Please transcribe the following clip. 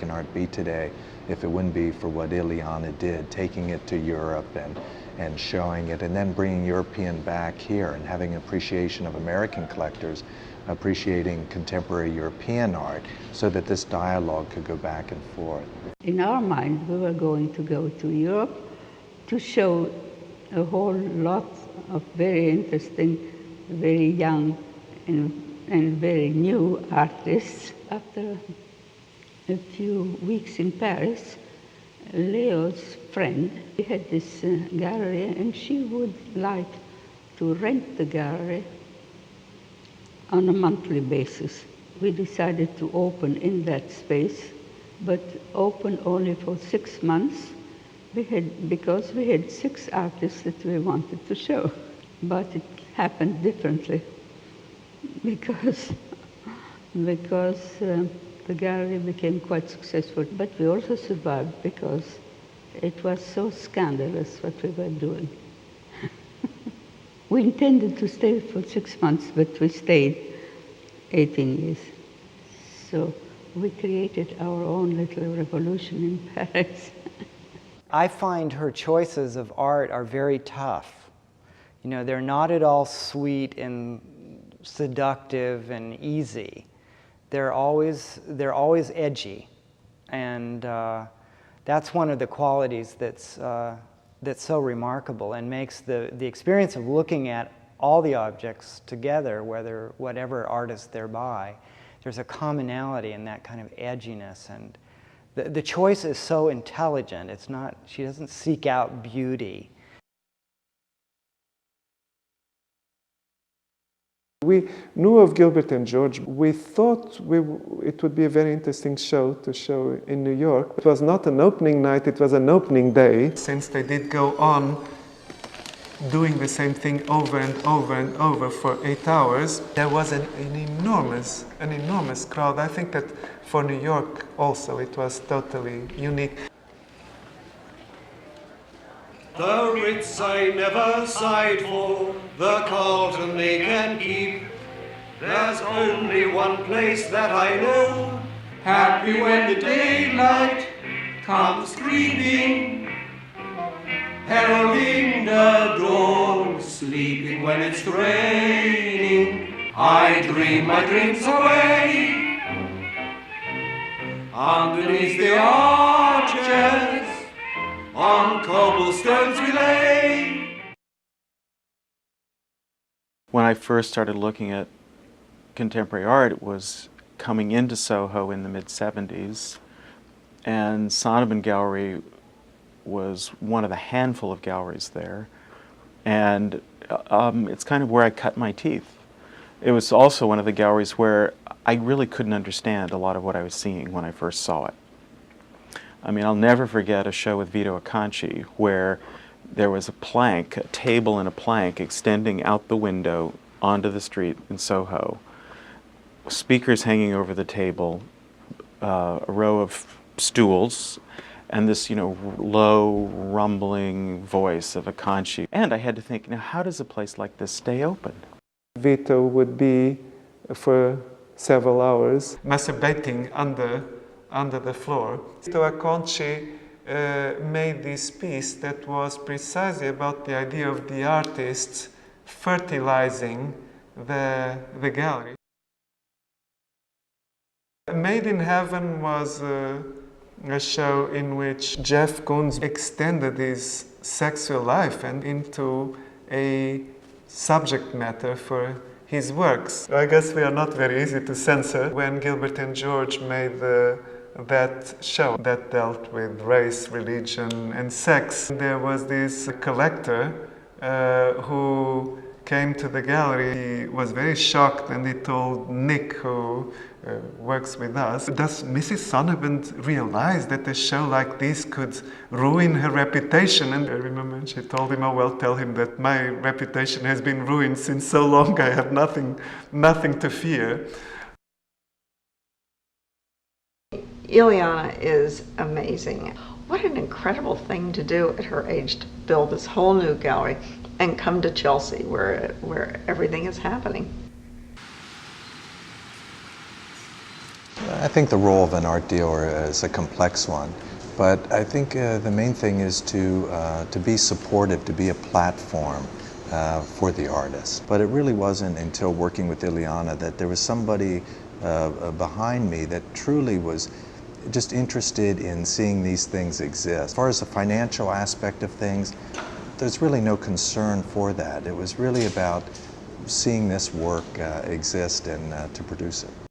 American art be today if it wouldn't be for what Ileana did, taking it to Europe and showing it, and then bringing European back here and having appreciation of American collectors, appreciating contemporary European art, so that this dialogue could go back and forth. In our mind, we were going to go to Europe to show a whole lot of very interesting, very young and very new artists. After a few weeks in Paris, Leo's friend, he had this gallery, and she would like to rent the gallery on a monthly basis. We decided to open in that space, but open only for 6 months because we had 6 artists that we wanted to show. But it happened differently because the gallery became quite successful. But we also survived because it was so scandalous what we were doing. We intended to stay for 6 months, but we stayed 18 years. So we created our own little revolution in Paris. I find her choices of art are very tough. You know, they're not at all sweet and seductive and easy. They're always edgy, and that's one of the qualities that's so remarkable and makes the experience of looking at all the objects together, whatever artist they're by, there's a commonality in that kind of edginess, and the choice is so intelligent. It's not, she doesn't seek out beauty. We knew of Gilbert and George. We thought it would be a very interesting show to show in New York. It was not an opening night, it was an opening day. Since they did go on doing the same thing over and over and over for 8 hours, there was an enormous crowd. I think that for New York also it was totally unique. The Ritz I never sighed for, the Carlton they can keep. There's only one place that I know, happy when the daylight comes creeping, heralding the dawn, sleeping when it's raining. I dream my dreams away underneath the arches. On cobblestones we lay. When I first started looking at contemporary art, it was coming into Soho in the mid-70s, and Sonnabend Gallery was one of the handful of galleries there, and it's kind of where I cut my teeth. It was also one of the galleries where I really couldn't understand a lot of what I was seeing when I first saw it. I mean, I'll never forget a show with Vito Acconci where there was a table and a plank extending out the window onto the street in Soho, speakers hanging over the table, a row of stools, and this, low, rumbling voice of Acconci. And I had to think, now, how does a place like this stay open? Vito would be, for several hours, masturbating under the floor. Vito Acconci made this piece that was precisely about the idea of the artist fertilizing the gallery. Made in Heaven was a show in which Jeff Koons extended his sexual life and into a subject matter for his works. I guess we are not very easy to censor. When Gilbert and George made that show that dealt with race, religion, and sex, there was this collector who came to the gallery. He was very shocked, and he told Nick, who works with us, does Mrs. Sonnabend realize that a show like this could ruin her reputation? And I remember she told him, oh well, tell him that my reputation has been ruined since so long, I have nothing to fear. Ileana is amazing. What an incredible thing to do at her age, to build this whole new gallery and come to Chelsea where everything is happening. I think the role of an art dealer is a complex one, but I think the main thing is to be supportive, to be a platform for the artist. But it really wasn't until working with Ileana that there was somebody behind me that truly was just interested in seeing these things exist. As far as the financial aspect of things, there's really no concern for that. It was really about seeing this work exist and to produce it.